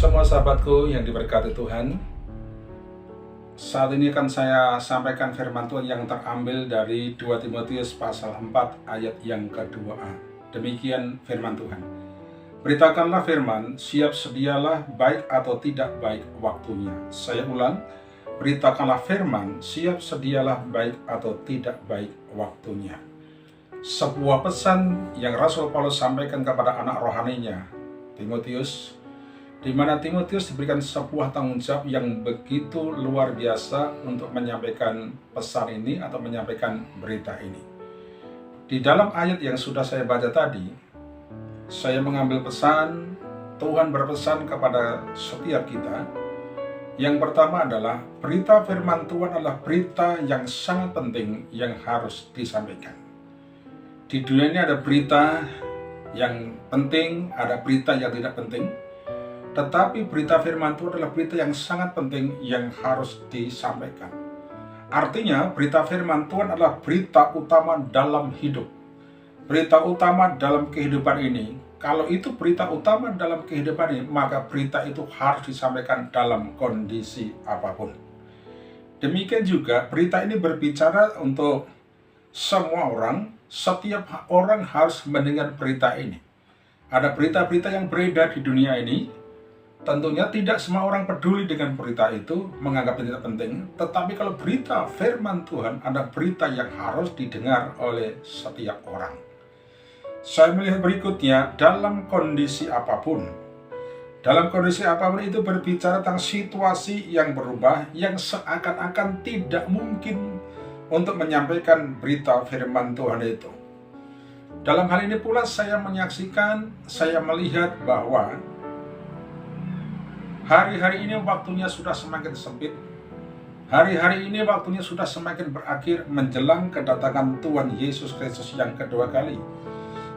Semua sahabatku yang diberkati Tuhan, saat ini akan saya sampaikan firman Tuhan yang terambil dari 2 Timotius pasal 4 ayat yang kedua. Demikian firman Tuhan. Beritakanlah firman, siap sedialah baik atau tidak baik waktunya. Saya ulang, beritakanlah firman, siap sedialah baik atau tidak baik waktunya. Sebuah pesan yang Rasul Paulus sampaikan kepada anak rohaninya, Timotius, di mana Timotius diberikan sebuah tanggung jawab yang begitu luar biasa untuk menyampaikan pesan ini atau menyampaikan berita ini. Di dalam ayat yang sudah saya baca tadi, saya mengambil pesan, Tuhan berpesan kepada setiap kita. Yang pertama adalah berita firman Tuhan adalah berita yang sangat penting yang harus disampaikan. Di dunia ini ada berita yang penting, ada berita yang tidak penting. Tetapi berita firman Tuhan adalah berita yang sangat penting yang harus disampaikan. Artinya berita firman Tuhan adalah berita utama dalam hidup. Berita utama dalam kehidupan ini. Kalau itu berita utama dalam kehidupan ini, maka berita itu harus disampaikan dalam kondisi apapun. Demikian juga berita ini berbicara untuk semua orang. Setiap orang harus mendengar berita ini. Ada berita-berita yang beredar di dunia ini. Tentunya tidak semua orang peduli dengan berita itu, menganggap tidak penting. Tetapi kalau berita firman Tuhan ada berita yang harus didengar oleh setiap orang. Saya melihat berikutnya, dalam kondisi apapun. Dalam kondisi apapun itu berbicara tentang situasi yang berubah, yang seakan-akan tidak mungkin untuk menyampaikan berita firman Tuhan itu. Dalam hal ini pula saya menyaksikan, saya melihat bahwa hari-hari ini waktunya sudah semakin sempit. Hari-hari ini waktunya sudah semakin berakhir menjelang kedatangan Tuhan Yesus Kristus yang kedua kali.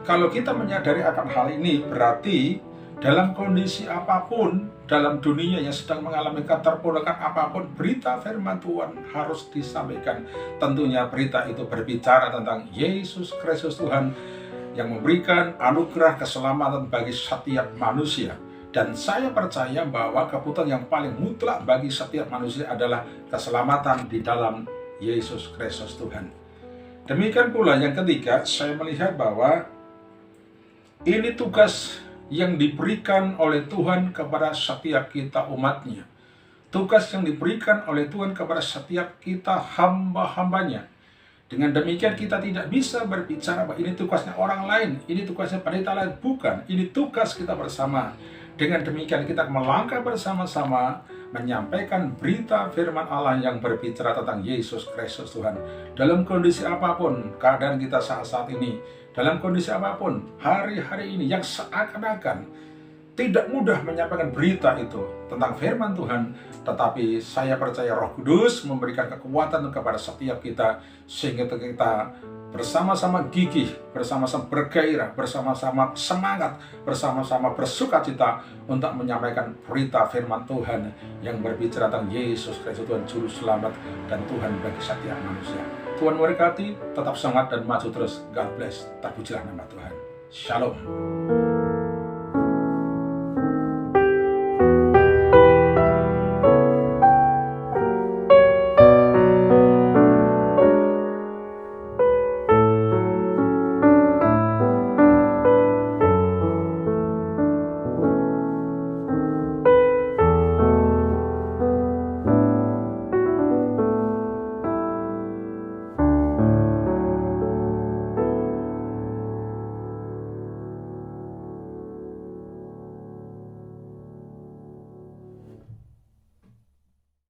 Kalau kita menyadari akan hal ini, berarti dalam kondisi apapun, dalam dunia yang sedang mengalami keterpurukan apapun, berita firman Tuhan harus disampaikan. Tentunya berita itu berbicara tentang Yesus Kristus Tuhan yang memberikan anugerah keselamatan bagi setiap manusia. Dan saya percaya bahwa kebutuhan yang paling mutlak bagi setiap manusia adalah keselamatan di dalam Yesus Kristus Tuhan. Demikian pula yang ketiga, saya melihat bahwa ini tugas yang diberikan oleh Tuhan kepada setiap kita umatnya. Tugas yang diberikan oleh Tuhan kepada setiap kita hamba-hambanya. Dengan demikian kita tidak bisa berbicara bahwa ini tugasnya orang lain, ini tugasnya pendeta lain. Bukan, ini tugas kita bersama. Dengan demikian kita melangkah bersama-sama menyampaikan berita firman Allah yang berbicara tentang Yesus Kristus Tuhan. Dalam kondisi apapun keadaan kita saat ini, dalam kondisi apapun hari-hari ini yang seakan-akan tidak mudah menyampaikan berita itu tentang firman Tuhan, tetapi saya percaya Roh Kudus memberikan kekuatan kepada setiap kita sehingga kita bersama-sama gigih, bersama-sama bergairah, bersama-sama semangat, bersama-sama bersukacita untuk menyampaikan berita firman Tuhan yang berbicara tentang Yesus Kristus Tuhan Juru Selamat dan Tuhan bagi setiap manusia. Tuhan memberkati, tetap semangat dan maju terus. God bless. Terpujilah nama Tuhan. Shalom.